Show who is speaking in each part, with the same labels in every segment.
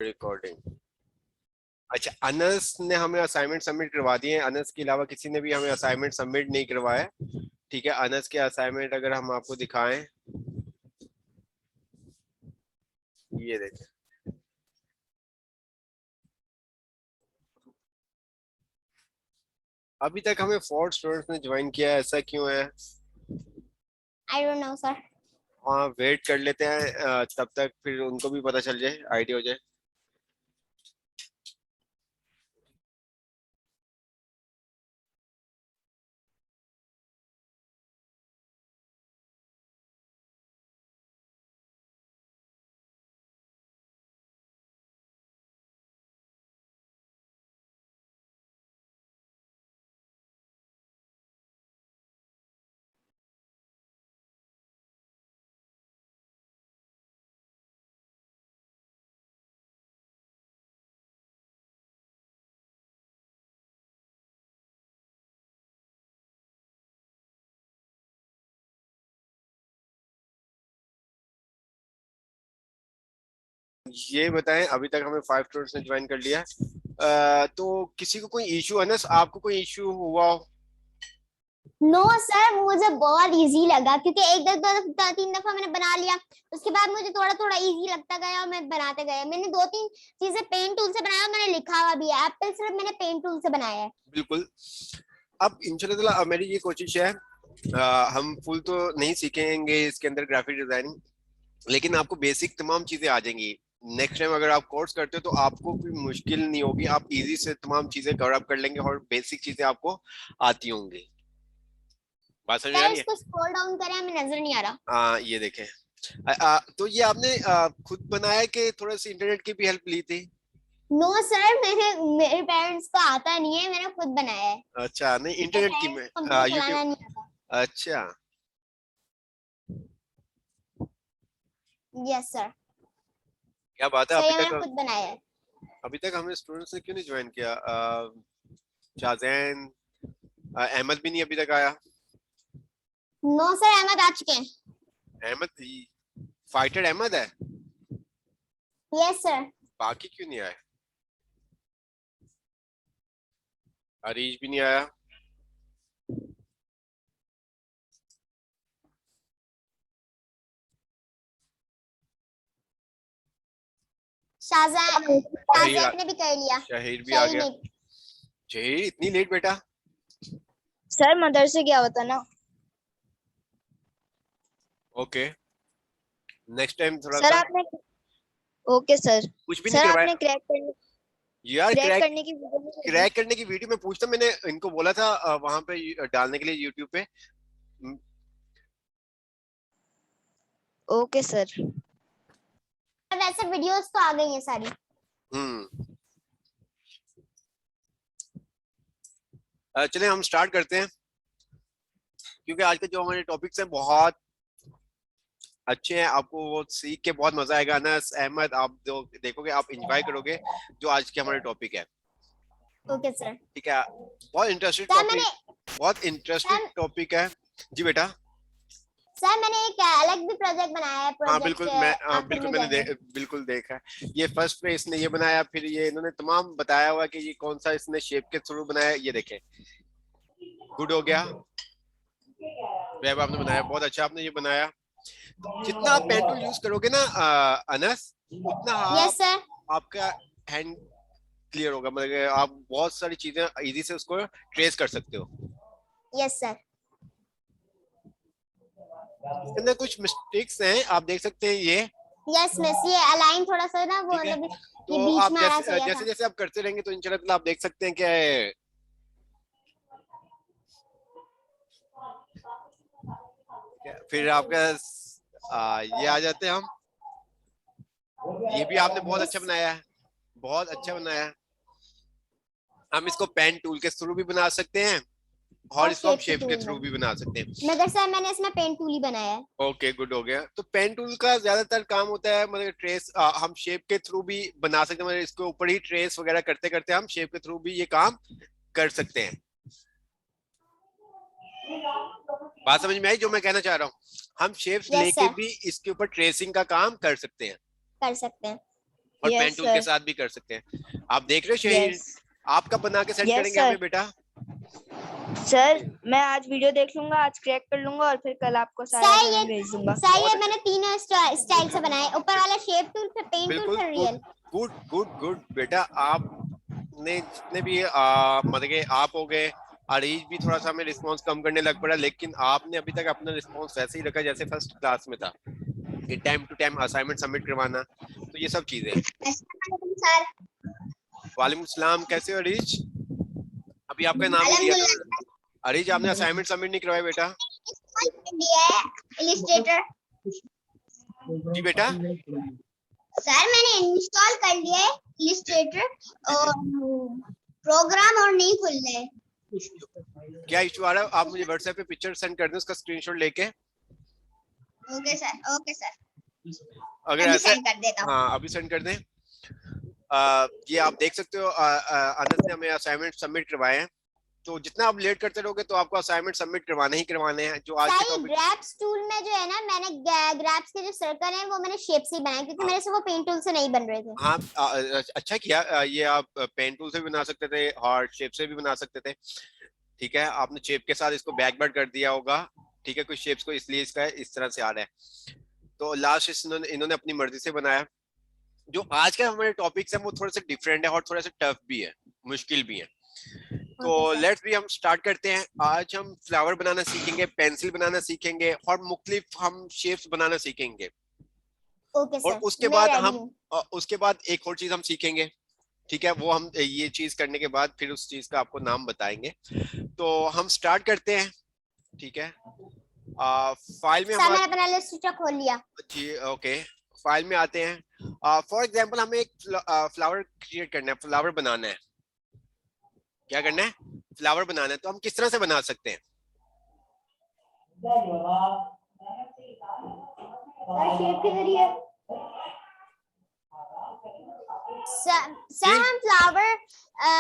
Speaker 1: Recording. अच्छा, अनस ने हमें असाइनमेंट सबमिट करवा दिए हैं। अनस के अलावा किसी ने भी हमें असाइनमेंट सबमिट नहीं करवाया। ठीक है, अनस के असाइनमेंट अगर हम आपको दिखाएं, ये देखें। अभी तक हमें 4 स्टूडेंट्स ने ज्वाइन किया है, ऐसा क्यों है?
Speaker 2: आई डोंट नो सर।
Speaker 1: हाँ, वेट कर लेते हैं तब तक फिर उनको भी पता चल जाए, आइडिया हो जाए। ये बताएं, अभी तक हमें 5 स्टूडेंट्स ने ज्वाइन कर लिया है। तो किसी को कोई इशू है ना? आपको कोई इशू हुआ हो?
Speaker 2: नो सर, मुझे बहुत इजी लगा क्योंकि एक दो दो तीन दफा मैंने बना लिया। उसके बाद मुझे थोड़ा थोड़ा इजी लगता गया और मैं बनाते गया। मैंने 2-3 चीजें पेन टूल से बनाया, मैंने लिखा हुआ भी है। एप्पल सिर्फ मैंने पेन टूल से बनाया है।
Speaker 1: बिल्कुल। अब इंशाल्लाह मेरी ये कोशिश है, हम फुल तो नहीं सीखेंगे इसके अंदर ग्राफिक डिजाइनिंग, लेकिन आपको बेसिक तमाम चीजें आ जाएंगी। नेक्स्ट टाइम अगर आप कोर्स करते हो तो आपको कोई मुश्किल नहीं होगी, आप इजी से तमाम चीजें कवर अप कर लेंगे और बेसिक चीजें आपको आती होंगी। बात समझ में आ
Speaker 2: सर
Speaker 1: रही है?
Speaker 2: इसको स्क्रॉल डाउन करें, हमें नजर नहीं आ रहा।
Speaker 1: ये देखें। तो ये आपने खुद बनाया कि थोड़ा सी इंटरनेट की भी हेल्प ली थी?
Speaker 2: नो सर, मेरे पेरेंट्स को आता नहीं है, मैंने खुद बनाया है।
Speaker 1: अच्छा, नहीं
Speaker 2: मेरे
Speaker 1: इंटरनेट की
Speaker 2: पेरेंट्स
Speaker 1: में,
Speaker 2: को कंप्यूटर
Speaker 1: यूट्यूब।
Speaker 2: चलाना नहीं आता।
Speaker 1: अच्छा।
Speaker 2: Yes sir.
Speaker 1: क्या बात है।
Speaker 2: सर ये मैंने खुद बनाया है।
Speaker 1: अभी तक हमें स्टूडेंट्स ने क्यों नहीं ज्वाइन किया? शाहजैन, अहमद भी नहीं अभी तक आया।
Speaker 2: नो सर, अहमद आ चुके हैं।
Speaker 1: अहमद, फाइटर अहमद है।
Speaker 2: Yes sir.
Speaker 1: बाकी क्यों नहीं आए? अरीज भी नहीं आया। शहीर
Speaker 2: शाहजैन ने भी कर लिया।
Speaker 1: शहीर भी आ
Speaker 2: शहीद
Speaker 1: गया।
Speaker 2: ने।
Speaker 1: शहीर इतनी लेट बेटा?
Speaker 3: सर मदरसे गया होता ना।
Speaker 1: ओके, नेक्स्ट टाइम थोड़ा
Speaker 3: सर
Speaker 1: सा।
Speaker 3: आपने ओके सर।
Speaker 1: कुछ भी नहीं
Speaker 3: सर
Speaker 1: करवाया
Speaker 3: आपने
Speaker 1: यार।
Speaker 3: क्रैक
Speaker 1: क्रैक
Speaker 3: करने की वीडियो नहीं भेजी।
Speaker 1: क्रैक करने की वीडियो में पूछता, मैंने इनको बोला था वहां पे डालने के लिए यूट्यूब पे।
Speaker 3: Okay sir.
Speaker 2: वैसे वीडियोस तो आ गई हैं सारी।
Speaker 1: हम्म। चलिए हम स्टार्ट करते हैं, क्योंकि आज के जो हमारे टॉपिक्स हैं बहुत अच्छे हैं। आपको वो सीख के बहुत मजा आएगा। अनस, अहमद, आप जो देखोगे आप इंजॉय करोगे जो आज के हमारे टॉपिक है।
Speaker 2: Okay sir.
Speaker 1: ठीक है, बहुत इंटरेस्टिंग
Speaker 2: सर
Speaker 1: टॉपिक।
Speaker 2: मैंने
Speaker 1: बहुत इंटरेस्टिंग
Speaker 2: सर
Speaker 1: टॉपिक है। जी बेटा।
Speaker 2: सर मैंने एक अलग भी प्रोजेक्ट बनाया है,
Speaker 1: हाँ
Speaker 2: प्रोजेक्ट
Speaker 1: बिल्कुल,
Speaker 2: आखिर
Speaker 1: बिल्कुल
Speaker 2: में
Speaker 1: मैंने
Speaker 2: जाएंगे।
Speaker 1: बिल्कुल देखा है। ये फर्स्ट पे इसने ये बनाया, फिर ये इन्होंने तमाम बताया हुआ कि ये कौन सा इसने शेप के थ्रू बनाया। ये देखें, गुड हो गया। वेब आपने बनाया, बहुत अच्छा आपने ये बनाया। जितना आप पेन टूल यूज करोगे ना अनस, उतना
Speaker 2: यस
Speaker 1: आप
Speaker 2: सर।
Speaker 1: आपका हैंड क्लियर होगा, मतलब कि आप बहुत सारी चीजें इजी से उसको ट्रेस कर सकते हो।
Speaker 2: Yes sir.
Speaker 1: इसके अंदर कुछ मिस्टेक्स हैं, आप देख सकते हैं ये।
Speaker 2: यस मिस, ये अलाइन थोड़ा सा ना, वो
Speaker 1: ठीक है,
Speaker 2: मतलब ये
Speaker 1: तो
Speaker 2: बीच
Speaker 1: आप
Speaker 2: में आना
Speaker 1: जैसे
Speaker 2: चाहिए
Speaker 1: जैसे
Speaker 2: था।
Speaker 1: जैसे आप करते रहेंगे तो इंशाल्लाह आप देख सकते हैं कि फिर आपका ये आ जाते हैं हम। ये भी आपने बहुत अच्छा
Speaker 2: इस
Speaker 1: बनाया है, बहुत अच्छा बनाया है। हम इसको पेन टूल के थ्रू भी बना सकते हैं और
Speaker 2: और
Speaker 1: इसको हम
Speaker 2: शेप के
Speaker 1: शेप के
Speaker 2: टूल
Speaker 1: थ्रू
Speaker 2: में,
Speaker 1: भी बना सकते हैं।
Speaker 2: मगर सर मैंने इसमें पेन टूल ही बनाया है।
Speaker 1: ओके, गुड हो गया। तो पेन टूल का ज्यादातर काम होता है, मतलब ट्रेस हम शेप के थ्रू भी बना सकते हैं, मतलब इसके ऊपर ही ट्रेस वगैरह करते करते हम शेप के थ्रू भी ये काम कर सकते हैं। बात समझ में आई जो मैं कहना चाह रहा हूँ? हम शेप्स
Speaker 2: यस
Speaker 1: लेके
Speaker 2: सर,
Speaker 1: भी इसके ऊपर ट्रेसिंग का काम कर सकते हैं।
Speaker 2: कर सकते हैं।
Speaker 1: और
Speaker 3: Yes,
Speaker 1: पेन टूल के
Speaker 3: sir.
Speaker 1: साथ भी कर सकते हैं। आप देख रहे हो शहीर,
Speaker 3: Yes.
Speaker 1: आप कब बना के सेंड
Speaker 3: Yes,
Speaker 1: करेंगे
Speaker 3: sir.
Speaker 1: हमें बेटा?
Speaker 3: सर मैं आज वीडियो देख लूंगा, आज क्रैक कर लूंगा और फिर कल आपको सारा
Speaker 2: सर
Speaker 3: मैं
Speaker 2: ये
Speaker 3: भेज दूंगा।
Speaker 2: सर ये मैंने तीनों स्टाइल से बनाए, ऊपर वाला शेप टूल, फिर पेंट टूल,
Speaker 1: बिल्कुल
Speaker 2: फिर रियल।
Speaker 1: गुड गुड गुड बेटा, आपने जितने भी मतलब कि आप हो गए, अरीज भी थोड़ा सा हमें रिस्पांस कम करने लग पड़ा, लेकिन आपने अभी तक अपना रिस्पांस वैसे ही रखा जैसे फर्स्ट क्लास में था, कि time to time assignment submit करवाना, तो ये सब चीजें।
Speaker 2: सर
Speaker 1: वालेकुम सलाम, कैसे हो अरीज? अभी आपका नाम ही लिया था। अरीज आपने असाइनमेंट सबमिट नहीं करवाया बेटा?
Speaker 2: इलिस्ट्रेटर
Speaker 1: जी बेटा,
Speaker 2: सर मैंने इंस्टॉल कर लिया है इलिस्ट्रेटर और प्रोग्राम, और नहीं खुल रहा है।
Speaker 1: क्या इशू आ रहा है? आप मुझे व्हाट्सएप पे पिक्चर सेंड कर दें उसका स्क्रीनशॉट लेके।
Speaker 2: ओके सर, ओके सर,
Speaker 1: अगर
Speaker 2: अभी
Speaker 1: ऐसा,
Speaker 2: सेंड कर देता हूँ।
Speaker 1: हाँ अभी सेंड कर दें। ये आप देख सकते हो, अनस ने हमें असाइनमेंट सबमिट करवाए हैं, तो जितना आप लेट करते रहोगे तो आपको असाइनमेंट सबमिट करवाने ही करवाने हैं। जो आज के टॉपिक
Speaker 2: ग्रैप्स टूल में जो है ना, मैंने ग्रैप्स के जो सर्कल हैं वो मैंने शेप से ही बनाए, क्योंकि मेरे से वो पेंट टूल से नहीं बन रहे थे।
Speaker 1: हाँ, अच्छा किया। ये आप पेन टूल से भी बना सकते थे और शेप से भी बना सकते थे, ठीक है। आपने शेप के साथ इसको बैकवर्ड कर दिया होगा, ठीक है, कुछ शेप्स को, इसलिए इसका इस तरह से आ रहा है। तो लास्ट इन्होंने अपनी मर्जी से बनाया। जो आज का हमारे टॉपिक्स हैं वो थोड़ा सा डिफरेंट है और थोड़ा सा टफ भी है, मुश्किल भी है। तो लेट्स भी हम स्टार्ट करते हैं। आज हम फ्लावर बनाना सीखेंगे, पेंसिल बनाना सीखेंगे और मुख्तलिफ हम शेप्स बनाना सीखेंगे।
Speaker 2: ओके
Speaker 1: और
Speaker 2: सर,
Speaker 1: उसके बाद हम उसके बाद एक और चीज हम सीखेंगे, ठीक है। वो हम ये चीज करने के बाद फिर उस चीज का आपको नाम बताएंगे। तो हम स्टार्ट करते हैं, ठीक है। फाइल में
Speaker 2: सर मैंने अपना लिस्ट खोल लिया।
Speaker 1: जी ओके, फाइल में आते हैं। फॉर एग्जांपल हमें एक फ्लावर क्रिएट करना है, फ्लावर बनाना है। क्या करना है? फ्लावर बनाना है। तो हम किस तरह से बना सकते हैं?
Speaker 2: शेप के जरिए। सर हम फ्लावर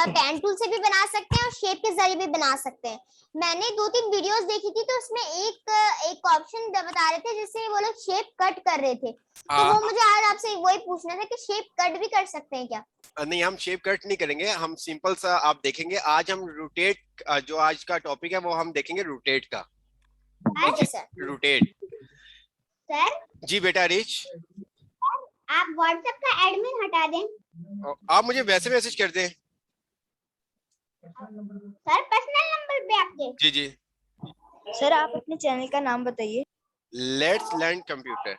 Speaker 2: पेन टूल से भी बना सकते हैं और शेप के जरिए भी बना सकते हैं। मैंने 2-3 वीडियोस देखी थी, तो उसमें एक ऑप्शन बता रहे थे जिससे वो लोग शेप कट कर रहे थे। तो वो मुझे आज आपसे वही पूछना था कि शेप कट भी कर सकते हैं क्या?
Speaker 1: नहीं, हम शेप कट नहीं करेंगे, हम सिंपल सा आप देखेंगे। आज हम रोटेट, जो आज का टॉपिक है वो हम देखेंगे रोटेट का।
Speaker 2: Okay sir.
Speaker 1: रोटेट।
Speaker 2: सर
Speaker 1: जी बेटा रिच,
Speaker 2: आप व्हाट्सएप का एडमिन हटा दें।
Speaker 1: आप मुझे वैसे मैसेज कर दें।
Speaker 2: सर पर्सनल नंबर पे आपके।
Speaker 1: जी जी।
Speaker 3: सर आप अपने चैनल का नाम बताइए।
Speaker 1: Let's learn computer.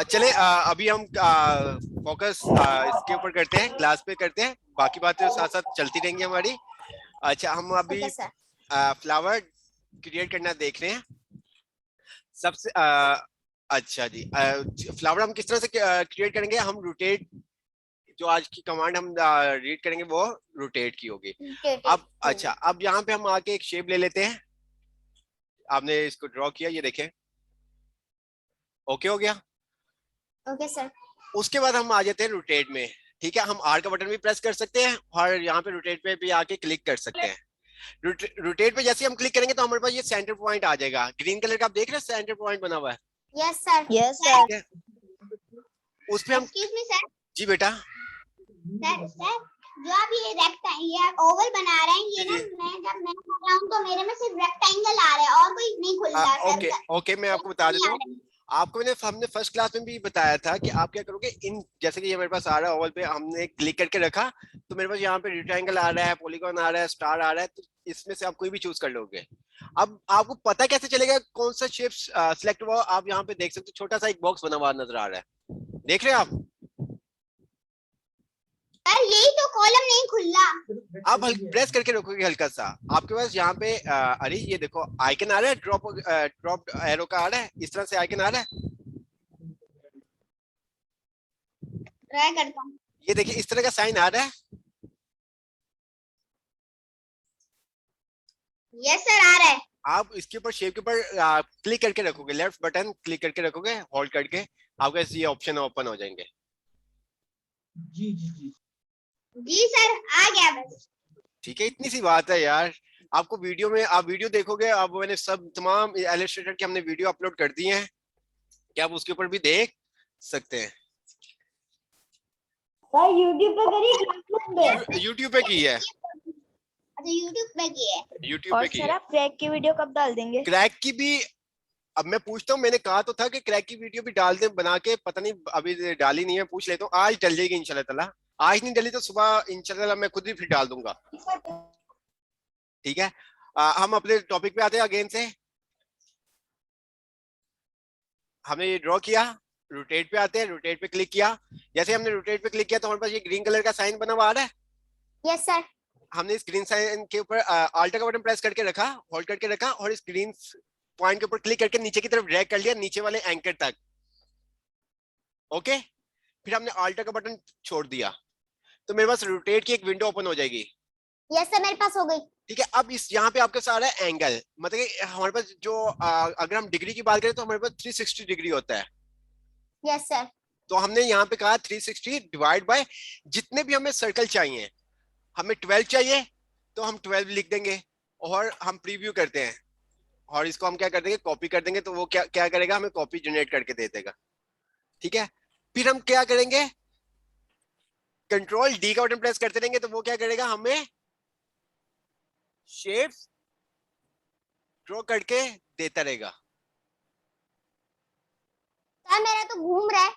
Speaker 1: चले, अभी हम फोकस इसके ऊपर करते हैं, क्लास पे करते हैं, बाकी बातें साथ साथ चलती रहेंगी हमारी। अच्छा, हम अभी फ्लावर क्रिएट करना देख रहे हैं। सबसे अच्छा जी, फ्लावर हम किस तरह से क्रिएट करेंगे? हम रोटेट, जो आज की कमांड हम रीड करेंगे वो रोटेट की होगी। अब अच्छा, अब यहाँ पे हम आके एक शेप ले लेते हैं। आपने इसको ड्रॉ किया, ये देखें, ओके हो गया।
Speaker 2: Okay sir.
Speaker 1: उसके बाद हम आ जाते हैं रोटेट में, ठीक है। हम आर का बटन भी प्रेस कर सकते हैं और यहाँ पे रोटेट पे भी आके क्लिक कर सकते हैं। रोटेट पे जैसे हम क्लिक करेंगे तो हमारे पास ये सेंटर पॉइंट आ जाएगा, ग्रीन कलर का। आप देख रहे हैं सेंटर पॉइंट बना हुआ है?
Speaker 2: Yes sir.
Speaker 3: Yes sir.
Speaker 1: उस पे हम,
Speaker 2: एक्सक्यूज मी सर।
Speaker 1: जी बेटा।
Speaker 2: सर जो आप ये रेक्टेंगल ओवल बना रहे हैं, ये ना मैं कर रहा हूं तो मेरे में सिर्फ रेक्टेंगल आ रहा है और कोई नहीं खुल रहा है।
Speaker 1: ओके ओके, मैं आपको बता देता हूँ। आपको हमने फर्स्ट क्लास में भी बताया था कि आप क्या करोगे, इन जैसे कि ये मेरे पास आ रहा है ओवल पे, हमने क्लिक करके रखा तो मेरे पास यहाँ पे रेक्टेंगल आ रहा है, पॉलीगॉन आ रहा है, स्टार आ रहा है। तो इसमें से आप कोई भी चूज कर लोगे। अब आपको पता कैसे चलेगा कौन सा शेप सिलेक्ट हुआ? आप यहाँ पे देख सकते हो, छोटा सा एक बॉक्स बना हुआ नजर आ रहा है, देख रहे हैं आप?
Speaker 2: सर यही तो कॉलम नहीं खुला।
Speaker 1: आप प्रेस करके रखोगे हल्का सा, आपके पास यहाँ पे अरे ये देखो आइकन आ रहा है, ड्रॉप एरो का आ रहा है, इस तरह से आइकन आ रहा है।
Speaker 2: ट्राई करता हूँ।
Speaker 1: ये देखिए इस तरह का साइन आ रहा है।
Speaker 2: यस सर आ रहा है।
Speaker 1: आप इसके ऊपर शेप के ऊपर क्लिक करके रखोगे, लेफ्ट बटन क्लिक करके रखोगे, होल्ड करके, आपके ये ऑप्शन ओपन हो जाएंगे।
Speaker 4: जी जी जी
Speaker 2: जी सर आ गया बस।
Speaker 1: ठीक है, इतनी सी बात है यार। आपको वीडियो में, आप वीडियो देखोगे, अब मैंने सब तमाम इलस्ट्रेटर की हमने वीडियो अपलोड कर दी हैं, क्या आप उसके ऊपर भी देख सकते हैं?
Speaker 3: सर यूट्यूब पे करिए,
Speaker 1: यूट्यूब पे की है,
Speaker 2: अच्छा यूट्यूब पे की है।
Speaker 1: यूट्यूब
Speaker 3: और
Speaker 1: पे की
Speaker 3: सर
Speaker 1: है।
Speaker 3: आप क्रैक की वीडियो कब डाल देंगे?
Speaker 1: क्रैक की भी अब मैं पूछता हूँ, मैंने कहा तो था कि क्रैक की वीडियो भी डाल दे बना के, पता नहीं अभी डाली नहीं है, पूछ लेता हूँ। आज डल जाएगी इंशाल्लाह ताला, आज नहीं डली तो सुबह इंशाल्लाह मैं खुद ही फिर डाल दूंगा। ठीक है, हम अपने टॉपिक पे आते हैं अगेन से। हमने ये ड्रॉ किया, रोटेट पे आते हैं, रोटेट पे क्लिक किया। जैसे हमने रोटेट पे क्लिक किया तो हमारे पास ये ग्रीन कलर का साइन बना हुआ आ रहा है।
Speaker 2: Yes sir.
Speaker 1: हमने इस ग्रीन साइन के ऊपर आल्ट का बटन प्रेस करके रखा, होल्ड करके रखा, और इस ग्रीन पॉइंट के ऊपर क्लिक करके नीचे की तरफ ड्रैग कर लिया, नीचे वाले एंकर तक। ओके, फिर हमने आल्ट का बटन छोड़ दिया तो मेरे पास रोटेट की एक विंडो ओपन हो जाएगी।
Speaker 2: यस सर मेरे पास हो गई।
Speaker 1: ठीक है, अब इस यहाँ पे आपके सारा एंगल, मतलब कि हमारे पास जो अगर हम डिग्री की बात करें तो हमारे पास 360 डिग्री होता है।
Speaker 2: Yes sir.
Speaker 1: तो हमने यहाँ पे कहा 360 डिवाइड बाय जितने भी हमें सर्कल चाहिए। हमें 12 चाहिए तो हम 12 लिख देंगे और हम प्रीव्यू करते हैं, और इसको हम क्या कर देंगे, कॉपी कर देंगे, तो वो क्या क्या करेगा, हमें कॉपी जनरेट करके दे देगा। ठीक है, फिर हम क्या करेंगे, कंट्रोल डी का बटन प्रेस करते रहेंगे तो वो क्या करेगा, हमें शेप्स ड्रॉ करके देता रहेगा।
Speaker 2: सर मेरा तो घूम रहा है।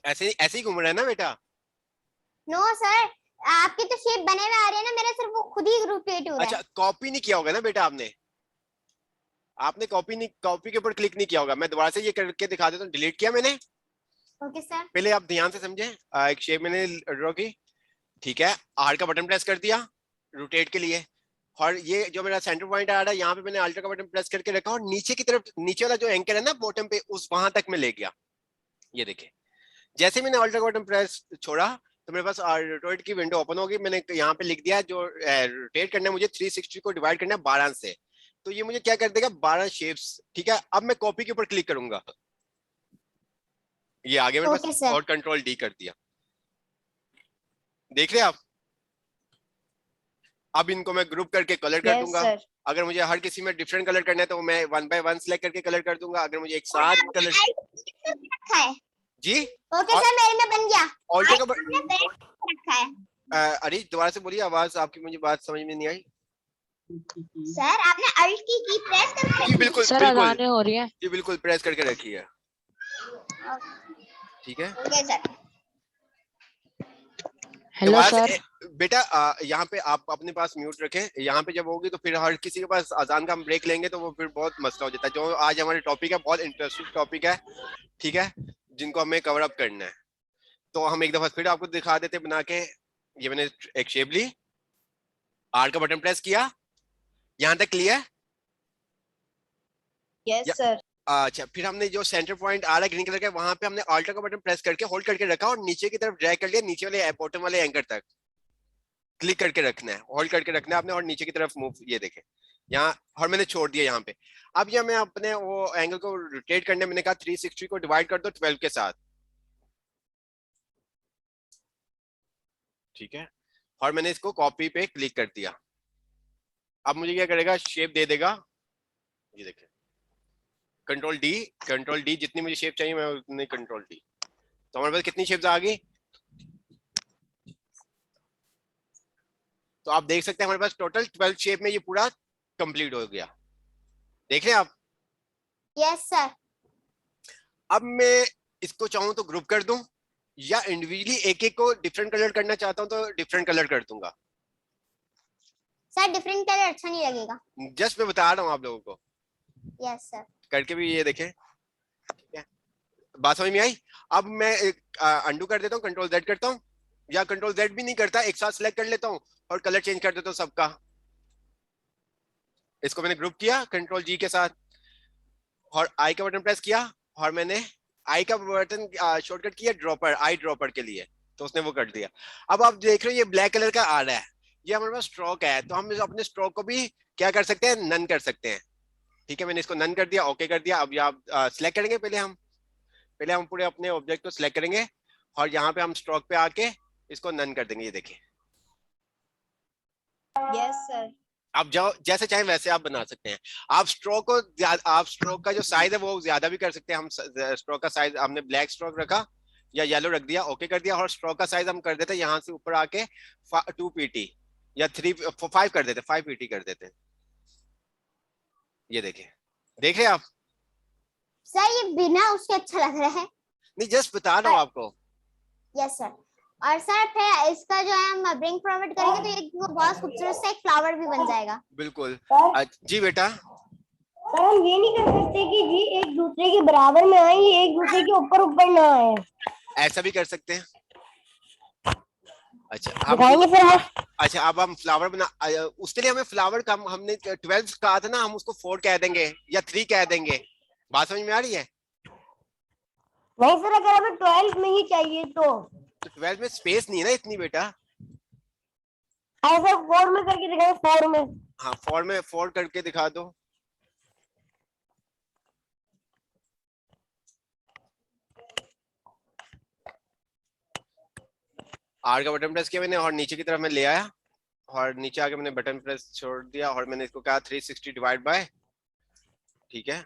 Speaker 1: ऐसे ऐसे ही घूम रहा है ना बेटा?
Speaker 2: नो सर, आपके तो शेप बने हुए आ रहे हैं ना, मेरा सिर्फ वो खुद ही रोटेट हो रहा
Speaker 1: अच्छा,
Speaker 2: है।
Speaker 1: कॉपी नहीं किया होगा ना बेटा आपने? आपने कॉपी नहीं, कॉपी के ऊपर क्लिक नहीं किया होगा। मैं दोबारा से ये करके दिखा देता हूँ। डिलीट किया मैंने,
Speaker 2: ओके सर।
Speaker 1: पहले आप ध्यान से समझें। एक शेप मैंने ड्रॉ की, ठीक है, आर का बटन प्रेस कर दिया रोटेट के लिए, और ये जो मेरा सेंटर पॉइंट आ रहा है यहाँ पे मैंने अल्टर का बटन प्रेस करके रखा, और नीचे की तरफ, नीचे वाला जो एंकर है ना बॉटम पे, उस वहां तक मैं ले गया। ये देखिए, जैसे मैंने अल्टर का बटन प्रेस छोड़ा तो मेरे पास रोटेट की विंडो ओपन होगी। मैंने यहाँ पे लिख दिया जो रोटेट करना है मुझे 360 को डिवाइड करना है 12 से, तो ये मुझे क्या कर देगा, 12 शेप्स। ठीक है, अब मैं कॉपी के ऊपर क्लिक करूंगा, ये आगे मेरे
Speaker 2: ओके
Speaker 1: पास,
Speaker 2: सर।
Speaker 1: और कंट्रोल डी कर दिया। देख रहे हैं आप? अब इनको मैं ग्रुप करके कलर कर
Speaker 3: यस
Speaker 1: दूंगा।
Speaker 3: सर।
Speaker 1: अगर मुझे हर किसी में डिफरेंट कलर करना है तो मैं 1 बाय 1 सिलेक्ट करके कलर कर दूंगा। अगर मुझे एक साथ कलर,
Speaker 2: रखा है।
Speaker 1: जी,
Speaker 2: ओके सर मेरे में बन गया।
Speaker 1: ऑल्टर का
Speaker 2: आपने बैक रखा है।
Speaker 1: अरे दोबारा से बोलिए, आवाज आपकी मुझे बात समझ में नहीं आई।
Speaker 2: सर आपने अल्ट की प्रेस करके
Speaker 1: जी बिल्कुल
Speaker 5: सर
Speaker 1: बिल्कुल,
Speaker 5: अजानें हो रही है।
Speaker 1: जी बिल्कुल प्रेस करके रखी है। ठीक है,
Speaker 2: ओके सर।
Speaker 5: हेलो
Speaker 1: दोबारा
Speaker 5: सर।
Speaker 1: से बेटा यहाँ पे आप अपने पास म्यूट रखें। यहाँ पे जब होगी तो फिर हर किसी के पास अजान का हम ब्रेक लेंगे तो वो फिर बहुत मसला हो जाता है। जो आज हमारे टॉपिक है बहुत इंटरेस्टिंग टॉपिक है, ठीक है, जिनको हमें कवर अप करना है। तो हम एक दफा फिर आपको दिखा देते बना के। ये मैंने एक शेप ली, आर का बटन प्रेस किया, यहाँ तक क्लियर?
Speaker 3: Yes sir.
Speaker 1: अच्छा, फिर हमने जो सेंटर पॉइंट आ रहा है ग्रीन कलर का, वहां पे हमने अल्टर का बटन प्रेस करके होल्ड करके रखा और नीचे की तरफ ड्रैग कर लिया, नीचे वाले बॉटम वाले एंकर तक क्लिक करके रखना है, होल्ड करके रखना है आपने, और नीचे की तरफ मूव। ये देखें यहाँ, और मैंने छोड़ दिया यहाँ पे। अब ये मैं अपने वो एंगल को रोटेट करने, मैंने कहा 360 को डिवाइड कर दो 12 के साथ। ठीक है, और मैंने इसको कॉपी पे क्लिक कर दिया। अब मुझे क्या करेगा, शेप दे देगा। ये देखें, कंट्रोल डी, कंट्रोल डी, जितनी मुझे शेप चाहिए मैं उतनी कंट्रोल डी। तो हमारे पास कितनी शेप्स आ गई? तो आप देख सकते हैं हमारे पास टोटल 12 शेप में ये पूरा कंप्लीट हो गया। देख रहे हैं आप?
Speaker 2: Yes sir.
Speaker 1: अब मैं इसको चाहूं तो ग्रुप कर दूं, या इंडिविजुअली एक एक को डिफरेंट कलर करना चाहता हूं तो डिफरेंट कलर कर दूंगा।
Speaker 2: सर डिफरेंट कलर अच्छा नहीं लगेगा।
Speaker 1: जस्ट मैं बता रहा हूं आप लोगों को,
Speaker 2: यस सर।
Speaker 1: करके भी ये देखें। ठीक है, बात समझ में आई? अब मैं अंडू कर देता हूँ, कंट्रोल जेड करता हूँ, या कंट्रोल जेड भी नहीं करता, एक साथ सिलेक्ट कर लेता हूँ और कलर चेंज कर देता हूँ सबका। इसको मैंने ग्रुप किया कंट्रोल जी के साथ, और आई का बटन प्रेस किया, और मैंने आई का बटन शॉर्टकट किया ड्रॉपर, आई ड्रॉपर के लिए, तो उसने वो कर दिया। अब आप देख रहे हो ये ब्लैक कलर का आ रहा है, ये हमारे पास स्ट्रोक है, तो हम अपने स्ट्रोक को भी क्या कर सकते हैं, नन कर सकते हैं। ठीक है, मैंने इसको नन कर दिया, ओके कर दिया। अब ये आप सिलेक्ट करेंगे, पहले हम पूरे अपने ऑब्जेक्ट को सिलेक्ट करेंगे, और यहाँ पे हम स्ट्रोक पे आके इसको नन कर देंगे। ये देखिए,
Speaker 3: यस सर।
Speaker 1: आप जाओ जैसे चाहे वैसे आप बना सकते हैं। आप स्ट्रोक का जो साइज है वो ज्यादा भी कर सकते हैं। हम स्ट्रोक का साइज हमने ब्लैक स्ट्रोक रखा या येलो रख दिया, ओके कर दिया, और स्ट्रोक का साइज हम कर देते हैं यहाँ से ऊपर आके 2 pt या 5 कर देते, 5 pt कर देते हैं। ये देखिए, देख रहे हैं आप?
Speaker 2: सर ये बिना उसके अच्छा लग रहा है।
Speaker 1: नहीं, जस्ट बता रहा हूँ आपको।
Speaker 2: Yes sir. और सर फिर इसका जो है हम ब्रिंग फॉरवर्ड करेंगे तो एक वो बहुत खूबसूरत सा एक फ्लावर भी बन जाएगा।
Speaker 1: बिल्कुल।
Speaker 5: सर
Speaker 1: जी बेटा।
Speaker 5: सर हम ये नहीं कर सकते कि जी एक दूसरे के बराबर में आए, ये एक दूसरे के ऊपर ऊपर ना आए।
Speaker 1: ऐसा भी कर सकते हैं। अच्छा हम
Speaker 5: दिखाएंगे फिर आप।
Speaker 1: अच्छा अब हम फ्लावर बना, उसके लिए हमें फ्लावर का हमने 12 कहा था ना, हम उसको 4 कह देंगे या 3 कह देंगे। बात समझ में आ रही है?
Speaker 5: नहीं सर, अगर हमें 12 में ही चाहिए तो
Speaker 1: 12 में स्पेस नहीं है ना इतनी बेटा।
Speaker 5: ऐसा 4 में करके दिखाए, 4 में।
Speaker 1: हाँ 4 में 4 करके दिखा दो। आर का बटन प्रेस किया मैंने और नीचे की तरफ मैं ले आया, और नीचे आके मैंने बटन प्रेस छोड़ दिया और मैंने इसको कहा 360 डिवाइड बाय, ठीक है,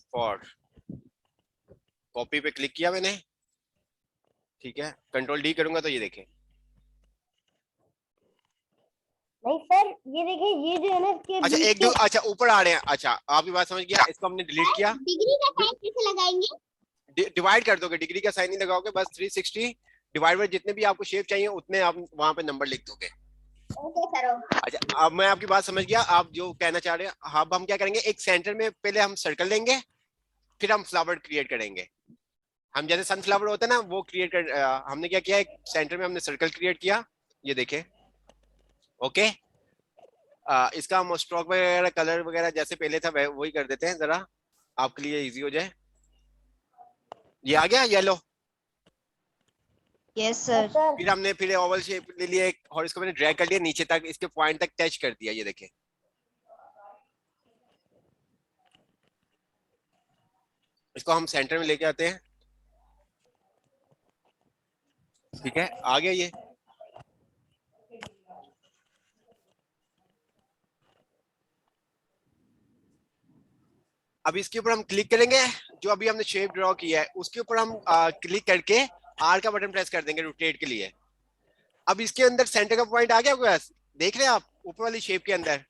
Speaker 1: 4। कॉपी पे क्लिक किया मैंने, ठीक है, कंट्रोल डी करूंगा तो ये देखें।
Speaker 5: नहीं सर ये देखिए, ये जो है ना इसके
Speaker 1: अच्छा
Speaker 5: बीच
Speaker 1: एक दो, अच्छा ऊपर आ रहे हैं। अच्छा आपकी बात समझ गया, इसको हमने डिलीट किया।
Speaker 2: डिग्री का साइन कैसे लगाएंगे?
Speaker 1: डिवाइड कर दोगे, डिग्री का साइन नहीं लगाओगे, बस 360 डिवाइड बाय जितने भी आपको शेप चाहिए उतने आप वहां पे नंबर लिख दोगे।
Speaker 2: Okay sir.
Speaker 1: अच्छा अब मैं आपकी बात समझ गया, आप जो कहना चाह रहे हैं। अब हम क्या करेंगे, एक सेंटर में पहले हम सर्कल लेंगे, फिर हम फ्लावर क्रिएट करेंगे। हम जैसे सनफ्लावर होता है ना वो क्रिएट कर, हमने क्या किया, एक सेंटर में हमने सर्कल क्रिएट किया, ये देखें। ओके, इसका हम स्ट्रोक वगैरह कलर वगैरह जैसे पहले था वही कर देते हैं, जरा आपके लिए इजी हो जाए। ये आ गया येलो।
Speaker 3: Yes sir.
Speaker 5: सर
Speaker 1: फिर हमने फिर ओवल शेप ले लिया एक, और इसको मैंने ड्रैग कर लिया नीचे तक, इसके पॉइंट तक टच कर दिया, ये देखें। इसको हम सेंटर में लेके आते हैं, ठीक है, आ गया ये। अब इसके ऊपर हम क्लिक करेंगे, जो अभी हमने शेप ड्रॉ किया है उसके ऊपर हम क्लिक करके आर का बटन प्रेस कर देंगे रोटेट के लिए। अब इसके अंदर सेंटर का पॉइंट आ गया होगा, देख रहे हैं आप ऊपर वाली शेप के अंदर।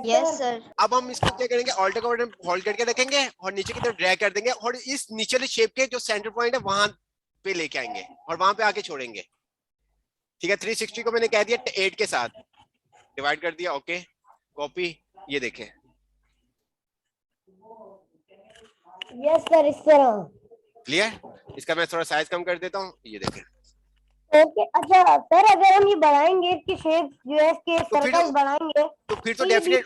Speaker 3: Yes sir.
Speaker 1: अब हम इसको क्या करेंगे, ऑल्टर का बटन होल्ड करके रखेंगे और नीचे की तरफ ड्रैग कर देंगे, और इस नीचे वाली शेप के जो सेंटर पॉइंट है वहां पे लेके आएंगे और वहां पे आके छोड़ेंगे, ठीक है। 360 को मैंने कह दिया 8 के साथ डिवाइड कर दिया, ओके, कॉपी, ये देखें।
Speaker 5: यस सर, इस तरह।
Speaker 1: क्लियर? इसका मैं थोड़ा साइज कम कर देता हूँ, ये देखें।
Speaker 5: ओके अच्छा सर, अगर हम ये बढ़ाएंगे इसकी शेप जो है, इसके
Speaker 1: तो फिर
Speaker 5: सर्कल बढ़ाएंगे
Speaker 1: तो फिर तो
Speaker 5: तो ये
Speaker 1: डेफिनेट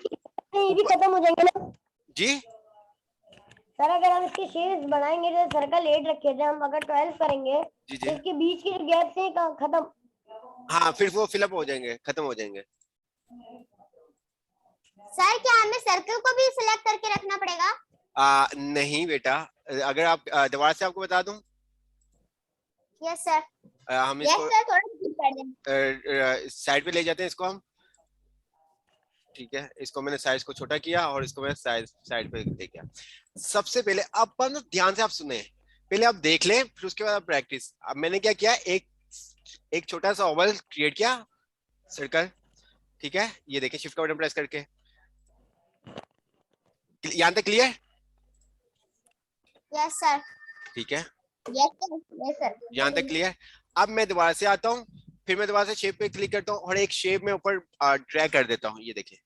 Speaker 5: ये भी खत्म हो जाएंगे ना
Speaker 1: जी।
Speaker 5: सर। अगर हम इसके शेप्स बढ़ाएंगे, जैसे सर्कल 8 रखे थे हम, अगर 12 करेंगे
Speaker 1: जी
Speaker 5: तो
Speaker 1: जी
Speaker 5: इसके बीच के जो गैप थे खत्म।
Speaker 1: हाँ, फिर वो फिलअप हो जाएंगे, खत्म हो जाएंगे।
Speaker 2: सर क्या हमें सर्कल को भी सिलेक्ट करके रखना पड़ेगा?
Speaker 1: नहीं बेटा, अगर आप दोबारा से आपको बता दूं,
Speaker 2: यस सर।
Speaker 1: हम
Speaker 2: यस
Speaker 1: इसको
Speaker 2: सर, थोड़ा स्किप कर दें।
Speaker 1: साइड पे ले जाते हैं इसको हम, ठीक है। इसको मैंने साइज को छोटा किया और इसको मैं साइज साइड पे ले गया। सबसे पहले आप ना ध्यान से आप सुने, पहले आप देख लें फिर उसके बाद आप प्रैक्टिस। अब मैंने क्या किया, एक छोटा सा ओवल क्रिएट किया, सर्कल, ठीक है, ये देखिए, शिफ्ट का बटन प्रेस करके। यहां तक क्लियर?
Speaker 2: Yes sir.
Speaker 1: ठीक है,
Speaker 2: यस सर। Yes sir.
Speaker 1: यहां तक क्लियर। अब मैं दोबारा से आता हूँ, फिर मैं दोबारा से शेप पे क्लिक करता हूँ और एक शेप में ऊपर ड्रैग कर देता हूँ, ये देखिए,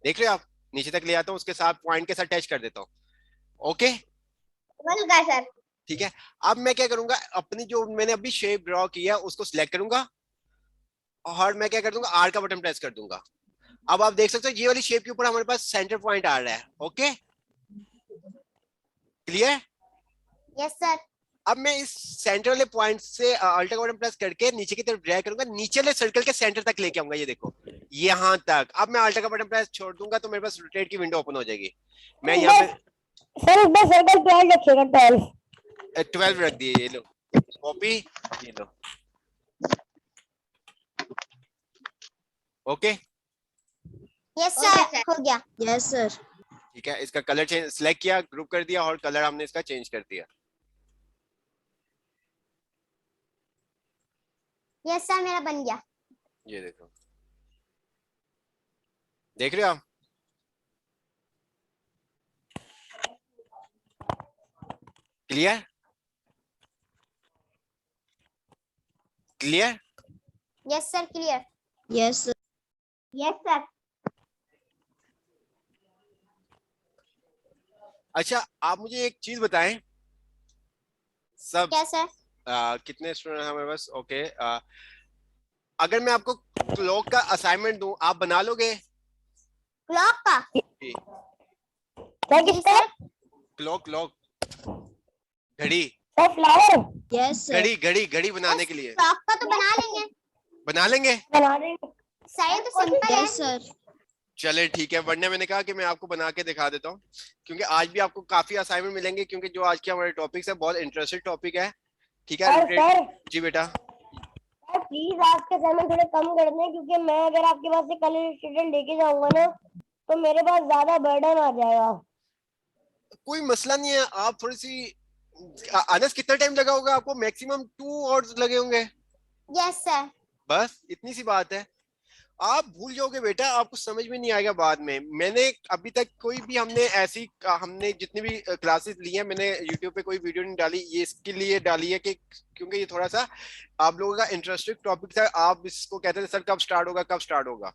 Speaker 1: देख रहे हो आप, नीचे तक ले आता हूँ, उसके साथ पॉइंट के साथ टच कर देता हूँ, ओके,
Speaker 2: सर।
Speaker 1: ठीक है। अब मैं क्या करूंगा, अपनी जो मैंने अभी शेप ड्रॉ किया उसको सिलेक्ट करूंगा और मैं क्या कर दूंगा, आर का बटन प्रेस कर दूंगा। अब आप देख सकते हो ये वाली शेप के ऊपर हमारे पास सेंटर पॉइंट आ रहा है, ओके, क्लियर?
Speaker 2: Yes sir.
Speaker 1: अब मैं इस सेंटर वाले पॉइंट से अल्ट का बटन प्रेस करके नीचे की तरफ ड्रैग करूंगा, नीचे वाले सर्कल के सेंटर तक लेके आऊंगा, ये देखो यहां तक। अब मैं अल्ट का बटन प्रेस छोड़ दूंगा तो मेरे पास रोटेट की विंडो ओपन हो जाएगी। मैं यहाँ पे
Speaker 5: सर इस बार सर्कल 12 रखिएगा, 12
Speaker 1: 12 रख दिए, ये लो कॉपी, ये लो, ओके।
Speaker 2: यस सर, हो गया।
Speaker 3: Yes sir.
Speaker 1: ठीक है, इसका कलर चेंज सिलेक्ट किया, ग्रुप कर दिया और कलर हमने इसका चेंज कर दिया।
Speaker 2: यस सर, मेरा बन गया।
Speaker 1: ये देखो, देख रहे हो आप? Clear? Clear?
Speaker 2: Yes sir, clear.
Speaker 3: Yes sir.
Speaker 2: Yes sir.
Speaker 1: अच्छा, आप मुझे एक चीज बताएं, सब
Speaker 2: क्या सर?
Speaker 1: कितने स्टूडेंट हैं हमारे पास? ओके, अगर मैं आपको क्लॉक का असाइनमेंट दूं, आप बना लोगे?
Speaker 2: क्लॉक का?
Speaker 1: जी,
Speaker 5: सर
Speaker 2: जी
Speaker 5: किसका?
Speaker 2: सर।
Speaker 1: क्लॉक, क्लॉक, घड़ी,
Speaker 5: सर फ्लावर
Speaker 3: यस सर।
Speaker 1: घड़ी, घड़ी, घड़ी बनाने के लिए
Speaker 2: क्लॉक का तो बना लेंगे
Speaker 1: बना लेंगे।
Speaker 5: बना देंगे।
Speaker 2: सर, ये तो सिंपल है।
Speaker 3: Yes sir.
Speaker 1: चले ठीक है, वरना मैंने कहा कि मैं आपको बना के दिखा देता हूँ, क्योंकि आज भी आपको काफी असाइनमेंट मिलेंगे, क्योंकि जो आज के हमारे टॉपिक्स है बहुत इंटरेस्टेड टॉपिक है। ठीक है,
Speaker 5: और सर
Speaker 1: जी बेटा।
Speaker 5: सर प्लीज आज के असाइनमेंट थोड़े कम कर दें, क्योंकि मैं अगर आपके पास से कल स्टूडेंट लेके जाऊंगा ना तो मेरे पास ज्यादा बर्डन आ जाएगा।
Speaker 1: कोई मसला नहीं है, आप थोड़ी सी अनस, कितना टाइम लगा होगा आपको? मैक्सिमम 2 आवर्स लगे होंगे,
Speaker 2: यस सर।
Speaker 1: बस इतनी सी बात है। आप भूल जाओगे बेटा, आपको समझ में नहीं आएगा बाद में। मैंने अभी तक कोई भी हमने जितनी भी क्लासेस ली हैं, मैंने यूट्यूब पे कोई वीडियो नहीं डाली, ये इसके लिए डाली है कि क्योंकि ये थोड़ा सा आप लोगों का इंटरेस्टिंग टॉपिक था। आप इसको कहते थे सर कब स्टार्ट होगा, कब स्टार्ट होगा।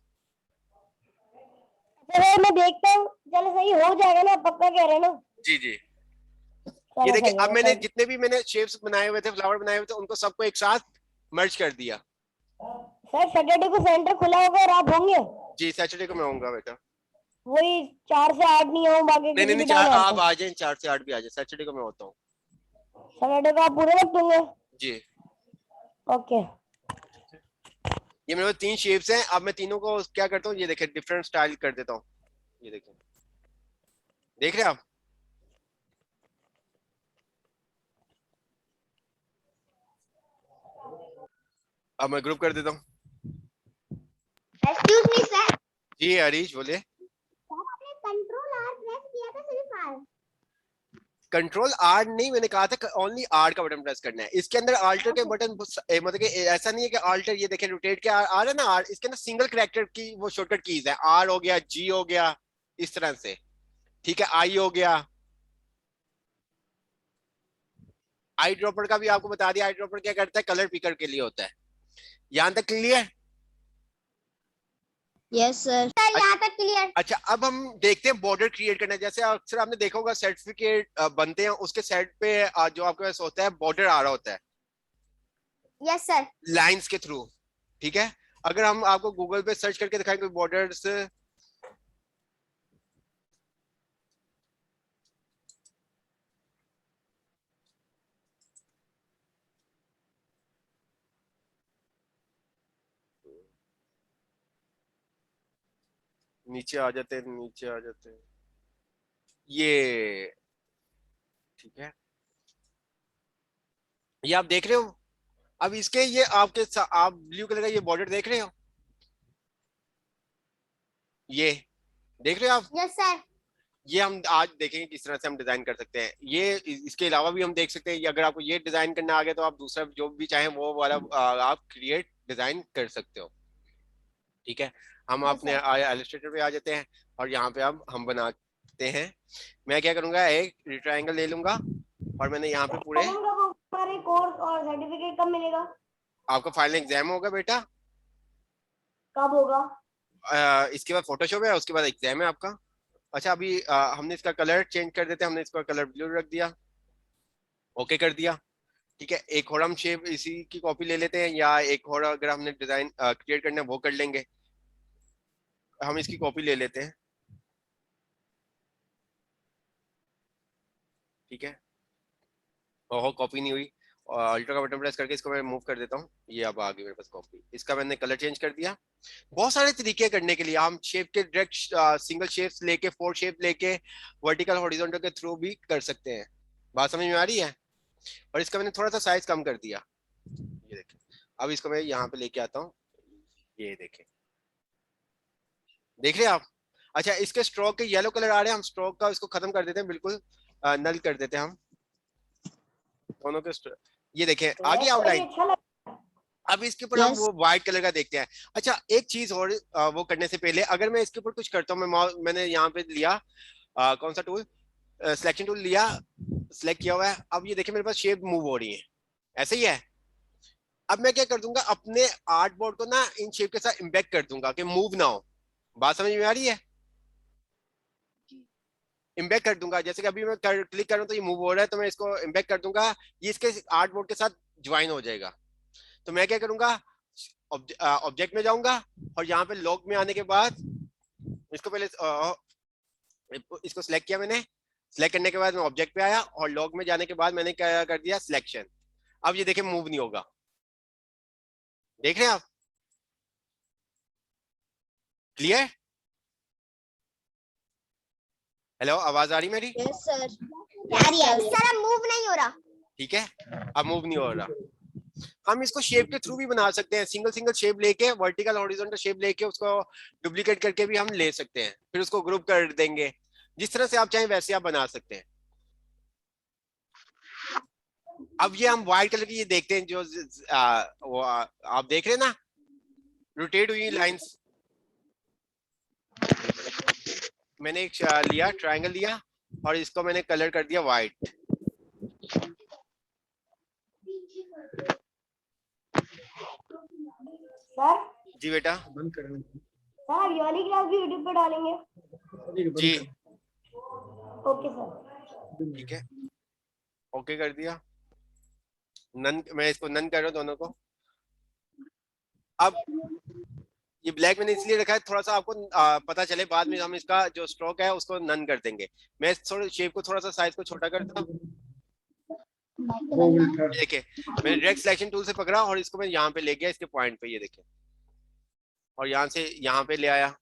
Speaker 5: चलो मैं देखता हूँ, चलो सही हो जाएगा ना, पक्का कह रहे हैं ना?
Speaker 1: जी जी,
Speaker 5: चलो
Speaker 1: ये देखिए,
Speaker 5: सही है,
Speaker 1: अब मैंने
Speaker 5: सर।
Speaker 1: जितने भी मैंने शेप्स बनाए हुए थे, फ्लावर बनाए हुए थे, उनको सबको एक साथ मर्ज कर दिया।
Speaker 5: सर सैटरडे को सेंटर खुला होगा और आप होंगे?
Speaker 1: जी, सैटरडे को मैं आऊंगा बेटा।
Speaker 5: वही 4 से 8 नहीं हो, बाकी
Speaker 1: नहीं नहीं
Speaker 5: किसी
Speaker 1: नहीं,
Speaker 5: भी टाइम
Speaker 1: आप
Speaker 5: आते।
Speaker 1: आ जाए, 4 से 8 भी आ जाए, सैटरडे को मैं होता हूँ।
Speaker 5: सैटरडे को आप पूरे वक्त होंगे?
Speaker 1: जी,
Speaker 5: ओके।
Speaker 1: ये मेरे पास 3 शेप्स हैं। अब मैं तीनों को क्या करता हूँ, ये देखिए डिफरेंट स्टाइल कर देता हूँ। ये देखिए, देख रहे हैं आप? अब मैं ग्रुप कर देता हूँ।
Speaker 2: एक्सक्यूज मी सर,
Speaker 1: जी हरीश बोलिए।
Speaker 2: आपने कंट्रोल आर प्रेस किया था सिर्फ?
Speaker 1: कंट्रोल आर नहीं, मैंने कहा था ओनली आर का बटन प्रेस करना है। इसके अंदर आल्टर के बटन मतलब कि ऐसा नहीं है कि आल्टर, ये देखिए रोटेट के आर है ना, आर इसके अंदर सिंगल कैरेक्टर की वो शॉर्टकट कीज है। आर हो गया, जी हो गया, इस तरह से। ठीक है, आई हो गया। आई ड्रॉपर का भी आपको बता दिया, आई ड्रॉपर क्या करता है, कलर पिकर के लिए होता है। यहां तक क्लियर?
Speaker 3: Yes sir.
Speaker 2: सर यहाँ तक क्लियर।
Speaker 1: अच्छा, अब हम देखते हैं बॉर्डर क्रिएट करना। जैसे अक्सर आपने देखा होगा सर्टिफिकेट बनते हैं, उसके साइड पे जो आपके पास होता है बॉर्डर आ रहा होता है
Speaker 2: यस सर।
Speaker 1: लाइंस के थ्रू। ठीक है, अगर हम आपको गूगल पे सर्च करके दिखाएं कोई बॉर्डर्स, नीचे आ जाते हैं, नीचे आ जाते हैं, ये ठीक है, ये आप देख रहे हो। अब इसके ये आप ब्लू कलर का ये बॉर्डर देख रहे हो, ये देख रहे हो आप?
Speaker 2: Yes sir.
Speaker 1: ये हम आज देखेंगे किस तरह से हम डिजाइन कर सकते हैं। ये इसके अलावा भी हम देख सकते हैं, अगर आपको ये डिजाइन करना आ गया तो आप दूसरा जो भी चाहें वो वाला आप क्रिएट डिजाइन कर सकते हो। ठीक है, हम
Speaker 2: Yes,
Speaker 1: अपने
Speaker 2: sir.
Speaker 1: इलस्ट्रेटर पे आ जाते हैं और यहाँ पे अब हम बनाते हैं। मैं क्या करूंगा, एक रेक्टेंगल ले लूंगा और मैंने यहाँ पे पूरे,
Speaker 5: हमारे कोर्स और सर्टिफिकेट कब मिलेगा?
Speaker 1: आपका फाइनल एग्जाम होगा बेटा,
Speaker 5: कब होगा?
Speaker 1: इसके बाद फोटोशॉप है, उसके बाद एग्जाम है आपका। अच्छा, अभी हमने इसका कलर चेंज कर देते हैं, हमने इसका कलर ब्लू रख दिया, ओके कर दिया। ठीक है, एक और हम शेप इसी की कॉपी ले लेते हैं, या एक और अगर हमने डिजाइन क्रिएट करना है वो कर लेंगे। हम इसकी कॉपी ले लेते हैं। ठीक है, ओहो कॉपी नहीं हुई, अल्टर का बटन प्रेस करके इसको मैं मूव कर देता हूँ। ये अब आ गई मेरे पास कॉपी, इसका मैंने कलर चेंज कर दिया। बहुत सारे तरीके करने के लिए, हम शेप के डायरेक्ट सिंगल शेप्स लेके, 4 शेप लेके वर्टिकल हॉरिजॉन्टल के थ्रू भी कर सकते हैं। बात समझ में आ रही है? और इसका मैंने थोड़ा सा साइज कम कर दिया, ये देखें। अब इसको मैं यहाँ पे लेके आता हूँ, ये देखें, देख रहे हैं आप? अच्छा, इसके स्ट्रोक के येलो कलर आ रहे हैं, हम स्ट्रोक का इसको खत्म कर देते हैं, बिल्कुल नल कर देते हैं हम दोनों के ये देखें आ गई
Speaker 5: ये
Speaker 1: आउटलाइन।
Speaker 5: अच्छा लग
Speaker 1: अब इसके ऊपर हम
Speaker 2: Yes.
Speaker 1: वो व्हाइट कलर का देखते हैं। अच्छा, एक चीज और वो करने से पहले अगर मैं इसके ऊपर कुछ करता हूँ, मैंने यहाँ पे लिया कौन सा टूल, सिलेक्शन टूल लिया, सिलेक्ट किया हुआ है। अब ये देखिए मेरे पास शेप मूव हो रही है, ऐसे ही है। अब मैं क्या कर दूंगा, अपने आर्ट बोर्ड को ना इन शेप के साथ इम्बेड कर दूंगा कि मूव ना हो। बात समझ में आ रही है? इम्बेड कर दूंगा, जैसे कि अभी मैं क्लिक करूँ तो ये मूव हो रहा है, तो मैं इसको इम्बेड कर दूंगा, ये इसके आर्ट बोर्ड के साथ ज्वाइन हो जाएगा। तो मैं क्या करूंगा, ऑब्जेक्ट में जाऊंगा और यहाँ पे लॉग में आने के बाद इसको पहले इसको सिलेक्ट किया मैंने। सिलेक्ट करने के बाद मैं ऑब्जेक्ट पे आया और लॉग में जाने के बाद मैंने क्या कर दिया, सिलेक्शन। अब ये देखिए मूव नहीं होगा, देख रहे हैं आप? क्लियर? हेलो, आवाज आ रही मेरी?
Speaker 3: Yes sir.
Speaker 2: सर अब मूव नहीं हो रहा।
Speaker 1: ठीक है, अब मूव नहीं हो रहा। हम इसको शेप के थ्रू भी बना सकते हैं, सिंगल सिंगल शेप लेके, वर्टिकल हॉरिजॉन्टल शेप लेके उसको डुप्लीकेट करके भी हम ले सकते हैं, फिर उसको ग्रुप कर देंगे। जिस तरह से आप चाहें वैसे आप बना सकते हैं। अब ये हम व्हाइट कलर की ये देखते हैं, जो आप देख रहे हैं ना, रोटेट हुई लाइंस। मैंने एक लिया, ट्रायंगल लिया और इसको मैंने कलर कर दिया व्हाइट।
Speaker 5: सर
Speaker 1: जी बेटा।
Speaker 5: सर आप ये वाली क्लास भी यूट्यूब पे डालेंगे?
Speaker 1: जी
Speaker 5: ओके सर।
Speaker 1: ठीक है, ओके कर दिया। नन, मैं इसको नन कर रहा हूँ दोनों को। अब ये ब्लैक मैंने इसलिए रखा है थोड़ा सा आपको पता चले, बाद में हम इसका जो स्ट्रोक है उसको नन कर देंगे। मैं थोड़ा शेप को, थोड़ा सा साइज को छोटा करता हूँ। देखिए मैंने डायरेक्ट सिलेक्शन टूल से पकड़ा और इसको मैं यहाँ पे ले गया, इसके पॉइंट पे, ये देखिए, और यहाँ से यहाँ पे ले आया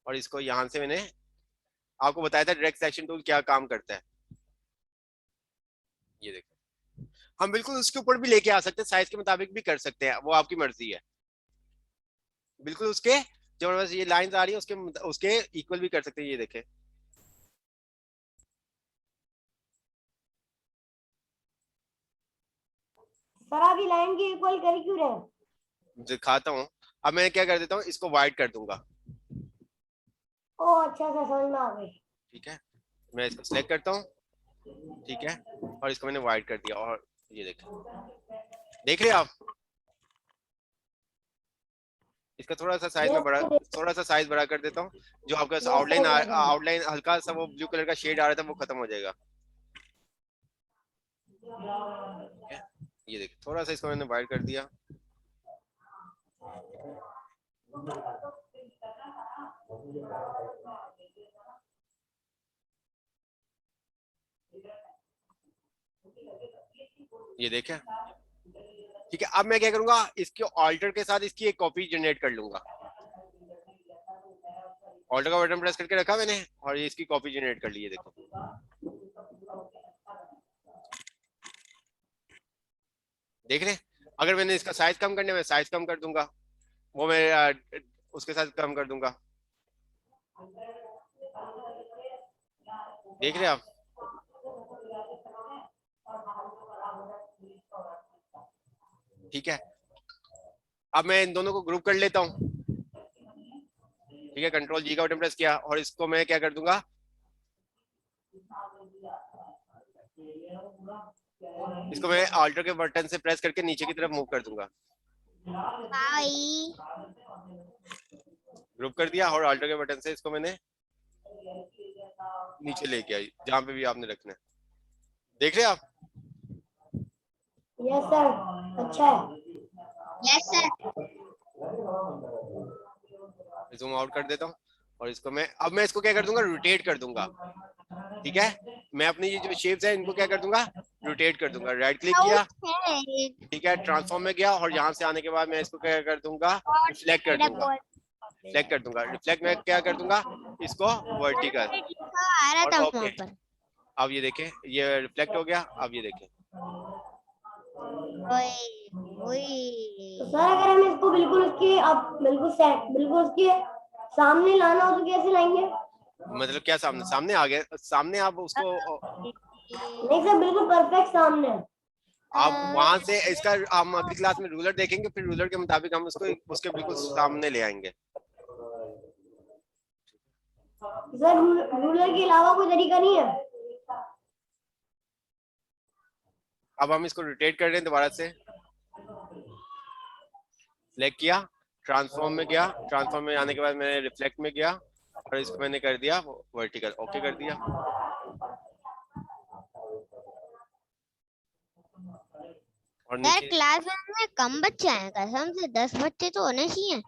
Speaker 1: और इसको यहाँ से मैंने आपको बताया था डायरेक्ट सिलेक्शन टूल क्या काम करता है। ये देखिए, हम बिल्कुल उसके ऊपर भी लेके आ सकते हैं, साइज के मुताबिक भी कर सकते हैं, वो आपकी मर्जी है। बिल्कुल उसके जो बस ये लाइंस आ रही है उसके इक्वल भी कर सकते हैं। ये देखें,
Speaker 5: सर आप ये लाइन की इक्वल कर क्यों रहे हैं?
Speaker 1: दिखाता हूँ। अब मैं क्या कर देता हूँ, इसको वाइट कर दूंगा।
Speaker 5: ओ अच्छा सा समझ में आ गई।
Speaker 1: ठीक है, मैं इसको सिलेक्ट करता हूँ, ठीक है, और इसको मैंने वाइट कर दिया। और ये देखें, देख रहे हैं आप? इसका थोड़ा सा साइज में बड़ा, थोड़ा सा साइज बड़ा कर देता हूँ, जो आपका आउटलाइन हल्का सा वो ब्लू कलर का शेड आ रहा था वो खत्म हो जाएगा। ये देखिए, थोड़ा सा इसको मैंने वाइट कर दिया। ये देखें, ठीक है। अब मैं क्या करूंगा, इसके ऑल्टर के साथ इसकी एक कॉपी जनरेट कर लूंगा। ऑल्टर का बटन प्रेस करके रखा मैंने और ये इसकी कॉपी जनरेट कर ली है, देखो। देख रहे, अगर मैंने इसका साइज कम करने में साइज कम कर दूंगा, वो मैं उसके साथ कम कर दूंगा। देख रहे आप? ठीक है, अब मैं इन दोनों को ग्रुप कर लेता हूँ। ठीक है, कंट्रोल जी का बटन प्रेस किया और इसको मैं क्या कर दूंगा, इसको मैं ऑल्टर के बटन से प्रेस करके नीचे की तरफ मूव कर दूंगा। ग्रुप कर दिया और ऑल्टर के बटन से इसको मैंने नीचे लेके आई, जहां पे भी आपने रखना है। देख रहे आप?
Speaker 5: यस सर, अच्छा है।
Speaker 2: Yes sir.
Speaker 1: जूम आउट कर देता हूँ और इसको अब मैं इसको क्या कर दूंगा, रोटेट कर दूंगा। ठीक है, मैं अपनी ये जो शेप्स है इनको क्या कर दूंगा, रोटेट कर दूंगा। राइट क्लिक किया, ठीक है, ट्रांसफॉर्म में गया और यहाँ से आने के बाद मैं इसको क्या कर दूंगा, रिफ्लेक्ट कर दूंगा। रिफ्लेक्ट कर दूंगा, रिफ्लेक्ट में क्या कर दूंगा, इसको वर्टिकल और ओके। अब ये देखें, ये रिफ्लेक्ट हो गया। अब ये देखें,
Speaker 5: तो सर अगर हम इसको बिल्कुल उसकी अब बिल्कुल उसकी सामने लाना हो तो कैसे लाएंगे?
Speaker 1: मतलब क्या सामने सामने आ गए, सामने आप उसको
Speaker 5: नहीं सर, बिल्कुल परफेक्ट सामने है।
Speaker 1: आप वहां से इसका हम अगली क्लास में रूलर देखेंगे, फिर रूलर के मुताबिक हम उसको उसके बिल्कुल सामने ले आएंगे।
Speaker 5: सर रूलर के अलावा कोई तरीका नहीं है?
Speaker 1: अब हम इसको रोटेट कर रहे हैं दोबारा से, सिलेक्ट किया, ट्रांसफॉर्म में गया, ट्रांसफॉर्म में आने के बाद मैंने रिफ्लेक्ट में गया और इसको मैंने कर दिया वर्टिकल, ओके कर दिया। और
Speaker 2: सर
Speaker 1: नीचे
Speaker 2: क्लास में कम बच्चे हैं, कसम से 10 बच्चे तो होने चाहिए।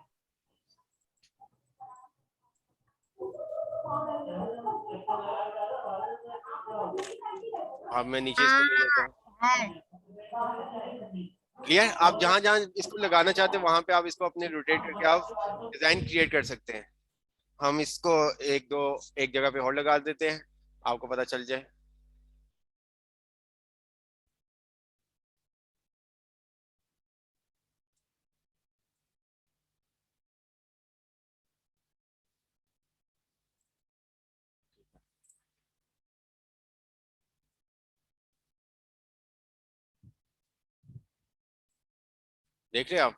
Speaker 1: अब मैं नीचे इसको ले लेता हूँ। क्लियर? आप जहां जहां इसको लगाना चाहते हैं वहां पे आप इसको अपने रोटेट करके आप डिजाइन क्रिएट कर सकते हैं। हम इसको एक जगह पे और लगा देते हैं, आपको पता चल जाए। देख रहे हैं आप?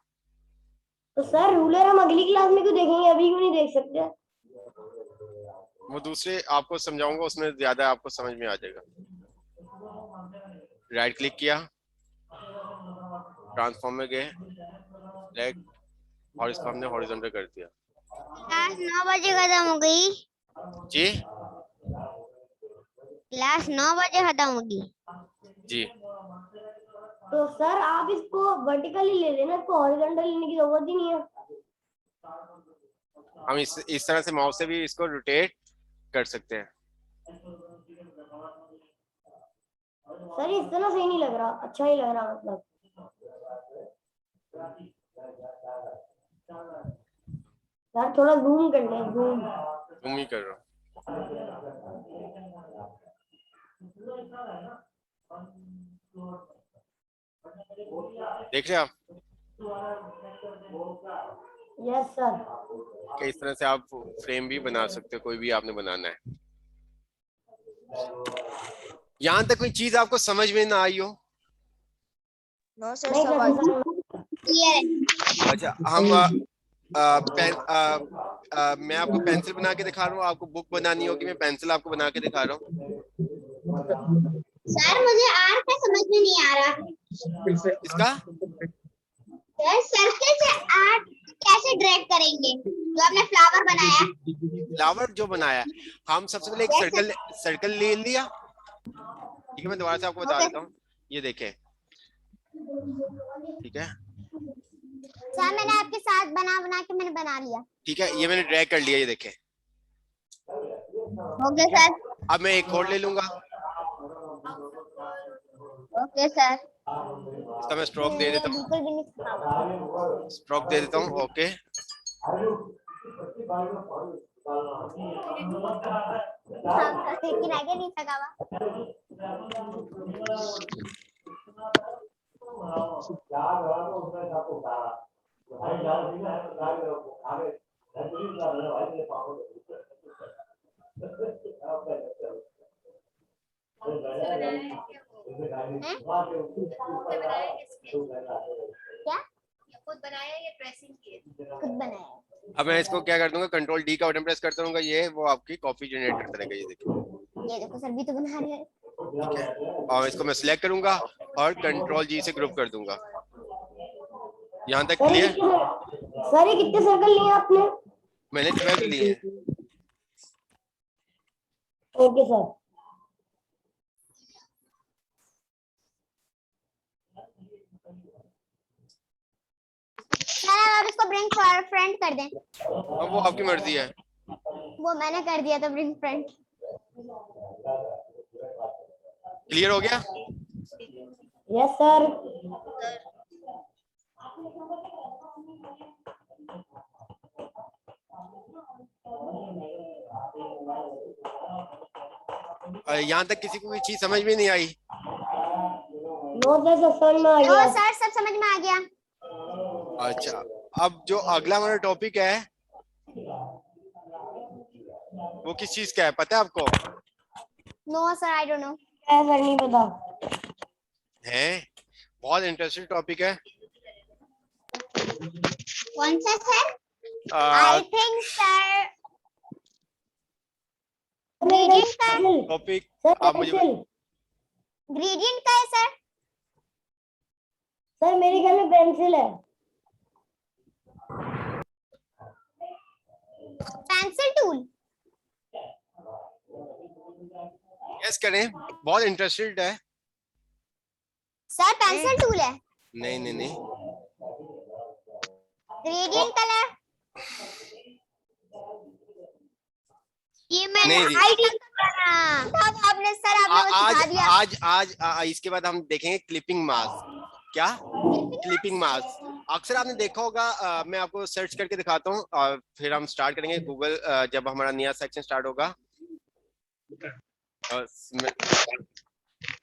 Speaker 5: तो सर रूलर हम अगली क्लास में क्यों देखेंगे, अभी क्यों नहीं देख सकते?
Speaker 1: वो दूसरे आपको समझाऊंगा, उसमें ज्यादा आपको समझ में आ जाएगा। राइट क्लिक किया, ट्रांसफॉर्म में गए, सिलेक्ट, और इसको हमने हॉरिजॉन्टल कर दिया।
Speaker 2: क्लास 9 बजे खत्म हो गई।
Speaker 1: जी
Speaker 2: क्लास 9 बजे खत्म होगी।
Speaker 1: जी,
Speaker 5: तो सर आप इसको वर्टिकली ले लेना, इसको हॉरिजॉन्टल लेने की जरूरत ही नहीं है।
Speaker 1: हम इस तरह से माउस से भी इसको रोटेट कर सकते हैं।
Speaker 5: सर इस तरह सही नहीं लग रहा, अच्छा नहीं लग रहा मतलब। यार थोड़ा जूम कर ले, जूम।
Speaker 1: जूम ही कर रहा हूँ। देख रहे हैं आप?
Speaker 5: Yes sir.
Speaker 1: कि इस तरह से आप फ्रेम भी बना सकते हो, कोई भी आपने बनाना है। यहाँ तक कोई चीज आपको समझ में ना आई हो?
Speaker 3: नो सर,
Speaker 5: नहीं
Speaker 3: सब
Speaker 5: सर,
Speaker 3: आ
Speaker 2: क्लियर है।
Speaker 1: अच्छा, हम मैं आपको पेंसिल बना के दिखा रहा हूँ, आपको बुक बनानी होगी, मैं पेंसिल आपको बना के दिखा रहा हूँ।
Speaker 2: सर मुझे आर का समझ में नहीं आ रहा।
Speaker 1: इसका
Speaker 2: सर सर्कल से आर कैसे ड्रैग करेंगे? जो आपने फ्लावर बनाया।
Speaker 1: फ्लावर जो बनाया, हम सबसे पहले एक सर्कल ले लिया। ठीक है, मैं दोबारा से आपको बता देता हूँ, ये देखें। ठीक है
Speaker 2: सर मैंने आपके साथ बना के मैंने बना लिया।
Speaker 1: ठीक है, ये मैंने ड्रैग कर लिया, ये देखें।
Speaker 2: Okay sir.
Speaker 1: अब मैं एक और ले लूंगा,
Speaker 2: ओके सर।
Speaker 1: इसका मैं स्ट्रोक दे देता हूँ,
Speaker 2: बिल्कुल भी नहीं खाऊंगा।
Speaker 1: स्ट्रोक दे देता हूँ, ओके।
Speaker 2: लेकिन आगे नहीं सका क्या? खुद बनाया या ड्रेसिंग किए? खुद बनाया।
Speaker 1: अब मैं इसको क्या कर दूंगा, कंट्रोल डी का बटन प्रेस करता रहूंगा, ये वो आपकी कॉपी जनरेट करता रहेगा, ये देखिए।
Speaker 2: ये देखो सर भी तो बना रहे हैं।
Speaker 1: ठीक है, और इसको मैं सिलेक्ट करूंगा और कंट्रोल जी से ग्रुप कर दूंगा। यहाँ तक क्लियर?
Speaker 5: सर ये कितने सर्कल लिए आपने?
Speaker 1: मैंने 12 लिए हैं।
Speaker 5: Okay sir.
Speaker 2: सर आप इसको ब्रिंग फ्रंट कर दें।
Speaker 1: अब वो आपकी मर्जी है।
Speaker 2: वो मैंने कर दिया था ब्रिंग फ्रंट।
Speaker 1: क्लियर हो गया?
Speaker 5: Yes sir.
Speaker 1: यहाँ तक किसी को कोई चीज समझ में नहीं आई?
Speaker 5: नो सर, सब समझ में आ गया।
Speaker 2: सर सब समझ में आ गया।
Speaker 1: अच्छा, अब जो अगला हमारा टॉपिक है वो किस चीज का है पता है आपको?
Speaker 2: No sir, I don't know.
Speaker 5: क्या है सर, नहीं पता।
Speaker 1: है, बहुत इंटरेस्टिंग टॉपिक है।
Speaker 2: कौन सा sir? I think sir gradient का है।
Speaker 1: टॉपिक
Speaker 5: सर
Speaker 1: आप मुझे
Speaker 5: पेंसिल।
Speaker 2: ग्रेडियंट का है सर।
Speaker 5: सर मेरे ख्याल में पेंसिल है।
Speaker 2: Pencil tool.
Speaker 1: यस करें, बहुत इंटरेस्टेड है।
Speaker 2: सर पेंसिल टूल है।
Speaker 1: नहीं नहीं नहीं,
Speaker 2: ग्रेडियंट कलर। ये मैंने
Speaker 1: नहीं जी।
Speaker 2: आईडी तब आपने सर आपने वो
Speaker 1: आज
Speaker 2: सिखा दिया।
Speaker 1: आज आज इसके बाद हम देखेंगे क्लिपिंग मास्क। क्या? क्लिपिंग मास्क अक्सर आपने देखा होगा। मैं आपको सर्च करके दिखाता हूँ और फिर हम स्टार्ट करेंगे गूगल जब हमारा नया सेक्शन स्टार्ट होगा।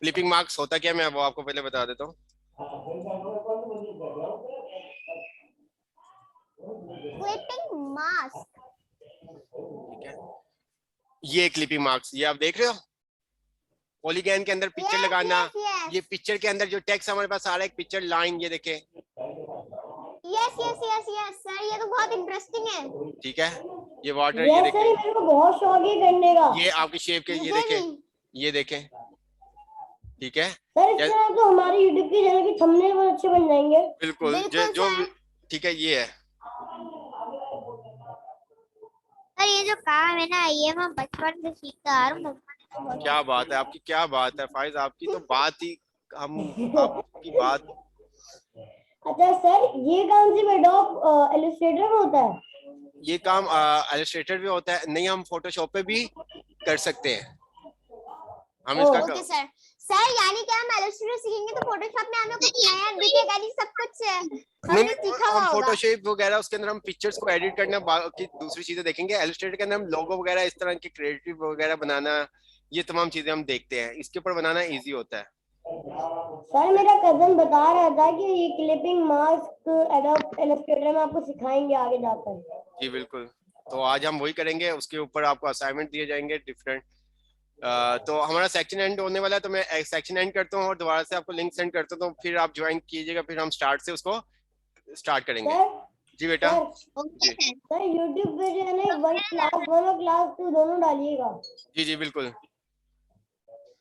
Speaker 1: क्लिपिंग मार्क्स होता क्या, मैं वो आपको पहले बता देता हूँ।
Speaker 2: Clipping mask.
Speaker 1: ठीक है, ये क्लिपिंग मार्क्स, ये आप देख रहे हो पॉलीगैन के अंदर पिक्चर लगाना। ये पिक्चर के अंदर जो टेक्स्ट हमारे पास आ रहा है, एक पिक्चर लाइन, ये देखे।
Speaker 2: Yes yes yes yes sir, ये तो बहुत इंटरेस्टिंग है।
Speaker 1: ठीक है, ये वाटर,
Speaker 5: यस
Speaker 1: ये
Speaker 5: सर,
Speaker 1: देखे,
Speaker 5: मेरे को बहुत शौक है करने का।
Speaker 1: ये आपकी शेप के, ये
Speaker 2: मुझे
Speaker 1: देखे,
Speaker 2: भी।
Speaker 1: ये देखे। ठीक है
Speaker 5: सर इससे ना तो हमारे यूट्यूब की चैनल की थंबनेल बहुत अच्छे बन जाएंगे।
Speaker 1: बिल्कुल,
Speaker 2: बिल्कुल
Speaker 1: जो
Speaker 2: सर।
Speaker 1: ठीक है, ये है।
Speaker 2: सर ये जो काम है ना, ये मैं बचपन से सीखता आ रहा हूँ।
Speaker 1: क्या बात है आपकी, क्या बात है फाइज, आपकी तो बात ही, हम आपकी बात।
Speaker 5: अच्छा सर, ये काम सिर्फ एडोब इलस्ट्रेटर में होता है?
Speaker 1: ये काम इलस्ट्रेटर भी होता है, नहीं हम फोटोशॉप पे भी कर सकते हैं। हम इसका
Speaker 2: ओके सर। सर यानी कि हम इलस्ट्रेटर सीखेंगे तो फोटोशॉप में हमें कुछ नया दिखेगा नहीं, सब कुछ हमने सीखा हुआ
Speaker 1: हम
Speaker 2: होगा।
Speaker 1: फोटोशॉप वगैरह उसके अंदर हम पिक्चर्स को एडिट करना, बाकी दूसरी चीजें देखेंगे। इलस्ट्रेटर के अंदर हम लोगो वगैरह इस तरह के क्रिएटिव वगैरह बनाना, ये तमाम चीजें हम देखते हैं। इसके ऊपर बनाना इजी होता है।
Speaker 5: सर मेरा कजन बता रहा था कि ये क्लिपिंग मास्क एडोब इलस्ट्रेटर में आपको सिखाएंगे आगे जाकर।
Speaker 1: जी बिल्कुल, तो आज हम वही करेंगे। उसके ऊपर आपको असाइनमेंट दिए जाएंगे डिफरेंट। तो हमारा सेक्शन एंड होने वाला है, तो मैं सेक्शन एंड करता हूँ और दोबारा से आपको लिंक सेंड करता हूँ, तो फिर आप ज्वाइन कीजिएगा, फिर हम स्टार्ट से उसको स्टार्ट करेंगे।
Speaker 5: सर
Speaker 1: जी बेटा।
Speaker 5: सर
Speaker 1: जी
Speaker 5: सर यूट्यूब पे जो है ना, क्लास 1 और क्लास 2 दोनों डालिएगा।
Speaker 1: जी जी बिल्कुल।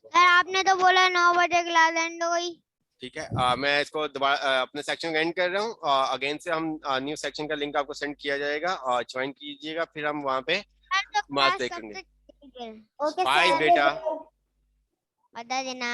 Speaker 2: सर आपने तो बोला 9 बजे क्लास एंड हो गई।
Speaker 1: ठीक है, मैं इसको दोबारा अपने सेक्शन एंड कर रहा हूँ। अगेन से हम न्यू सेक्शन का लिंक आपको सेंड किया जाएगा और ज्वाइन कीजिएगा, फिर हम वहाँ पे
Speaker 2: सर तो
Speaker 1: मार्क्स
Speaker 2: क्लास कब
Speaker 1: देखेंगे।
Speaker 2: तक? ओके
Speaker 1: बाय
Speaker 2: सर,
Speaker 1: बेटा।
Speaker 2: बता देना।